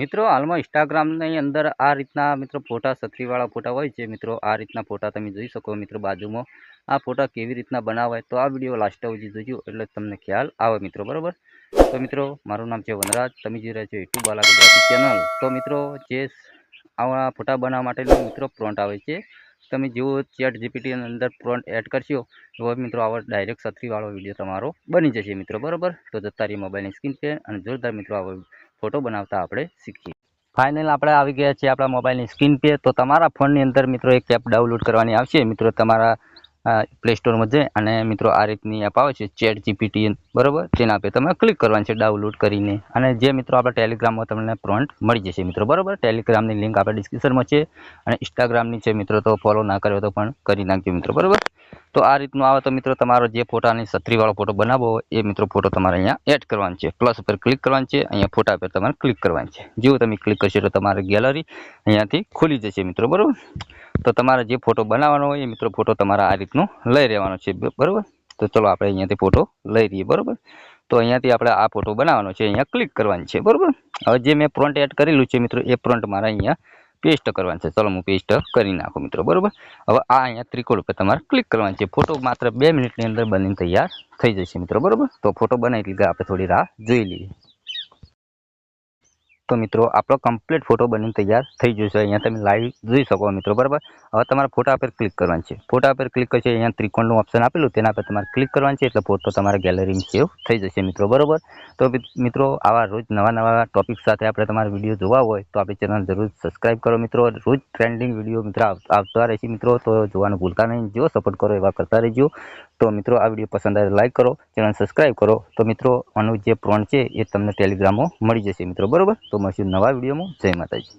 મિત્રો હાલમાં ઇન્સ્ટાગ્રામની અંદર આ રીતના મિત્રો ફોટા છત્રીવાળા ફોટા હોય છે મિત્રો આ રીતના ફોટા તમે જોઈ શકો મિત્રો બાજુમાં આ ફોટા કેવી રીતના બનાવાય તો આ વિડીયો લાસ્ટ સુધી જોજો એટલે તમને ખ્યાલ આવે મિત્રો બરાબર. તો મિત્રો મારું નામ છે વનરાજ, તમે જોઈ રહ્યા છો યુટ્યુબ વાલા ગુજરાતી ચેનલ. તો મિત્રો જે આવા ફોટા બનાવવા માટેનો મિત્રો પ્રોન્ટ આવે છે, તમે જેવો ચેટ જીપીટીની અંદર પ્રોન્ટ એડ કરશો તો મિત્રો આવો ડાયરેક્ટ છત્રીવાળો વિડીયો તમારો બની જશે મિત્રો બરાબર. તો જતા રહી મોબાઈલની સ્ક્રીન પર અને જોરદાર મિત્રો આવો ફોટો બનાવતા આપણે શીખીએ. ફાઇનલ આપણે આવી ગયા છીએ આપણા મોબાઈલની સ્ક્રીન પે. તો તમારા ફોનની અંદર મિત્રો એક એપ ડાઉનલોડ કરવાની આવશે મિત્રો તમારા પ્લે સ્ટોરમાં જઈ અને મિત્રો આ રીતની એપ આવે છે ચેટ જીપીટી બરાબર, તેના પર તમે ક્લિક કરવાની છે ડાઉનલોડ કરીને. અને જે મિત્રો આપણા ટેલિગ્રામમાં તમને પ્રોન્ટ મળી જશે મિત્રો બરાબર. ટેલિગ્રામની લિંક આપણે ડિસ્ક્રિપ્શનમાં છે અને ઇન્સ્ટાગ્રામની છે મિત્રો, તો ફોલો ના કર્યો તો પણ કરી નાખજો મિત્રો બરાબર. તો આ રીતનું આવે તો મિત્રો તમારો જે ફોટાની છત્રીવાળો ફોટો બનાવવો હોય એ મિત્રો ફોટો તમારે અહીંયા એડ કરવાનો છે. પ્લસ ઉપર ક્લિક કરવાનું છે, અહીંયા ફોટા પર તમારે ક્લિક કરવાનું છે. જેવું તમે ક્લિક કરશો તો તમારી ગેલેરી અહીંયાથી ખુલી જશે મિત્રો બરાબર. તો તમારે જે ફોટો બનાવવાનો હોય એ મિત્રો ફોટો તમારે આ રીતનો લઈ રહેવાનો છે બરાબર. તો ચલો આપણે અહીંયાથી ફોટો લઈ રહીએ બરાબર. તો અહીંયાથી આપણે આ ફોટો બનાવવાનો છે, અહીંયા ક્લિક કરવાની છે બરાબર. હવે જે મેં પ્રોન્ટ એડ કરેલું છે મિત્રો એ પ્રોન્ટ મારે અહીંયા પેસ્ટ કરવાનું છે. ચલો હું પેસ્ટ કરી નાખું મિત્રો બરાબર. હવે આ અહીંયા ત્રિકોણ ઉપર તમારે ક્લિક કરવાનું છે. ફોટો માત્ર 2 મિનિટની અંદર બનીને તૈયાર થઈ જશે મિત્રો બરાબર. તો ફોટો બનાવી લીધા આપણે થોડી રાહ જોઈ લઈએ. તો મિત્રો આપણો કમ્પ્લીટ ફોટો બનીને તૈયાર થઈ જશે. અહીંયા તમે લાઈવ જોઈ શકો મિત્રો બરાબર. હવે તમારે ફોટા પર ક્લિક કરવાનું છે. ફોટા પર ક્લિક કરશે, અહીંયા ત્રિકોણનું ઓપ્શન આપેલું તેના પર તમારે ક્લિક કરવાનું છે એટલે ફોટો તમારા ગેલેરીમાં સેવ થઈ જશે મિત્રો બરાબર. તો મિત્રો આવા રોજ નવા ટોપિક સાથે આપણે તમારા વિડીયો જોવા હોય તો આપણી ચેનલ જરૂર સબસ્ક્રાઈબ કરો મિત્રો. રોજ ટ્રેન્ડિંગ વિડીયો મિત્રો આવતા રહેશે મિત્રો, તો જોવાનું ભૂલતા નહીં. જો સપોર્ટ કરો એવા કરતા રહેજો. તો મિત્રો આ વિડીયો પસંદ આવે લાઈક કરો, ચેનલ સબસ્ક્રાઈબ કરો. તો મિત્રો આનું જે પ્રોન્ટ છે એ તમને ટેલિગ્રામમાં મળી જશે મિત્રો બરાબર. તો મળશું નવા વિડીયોમાં. જય માતાજી.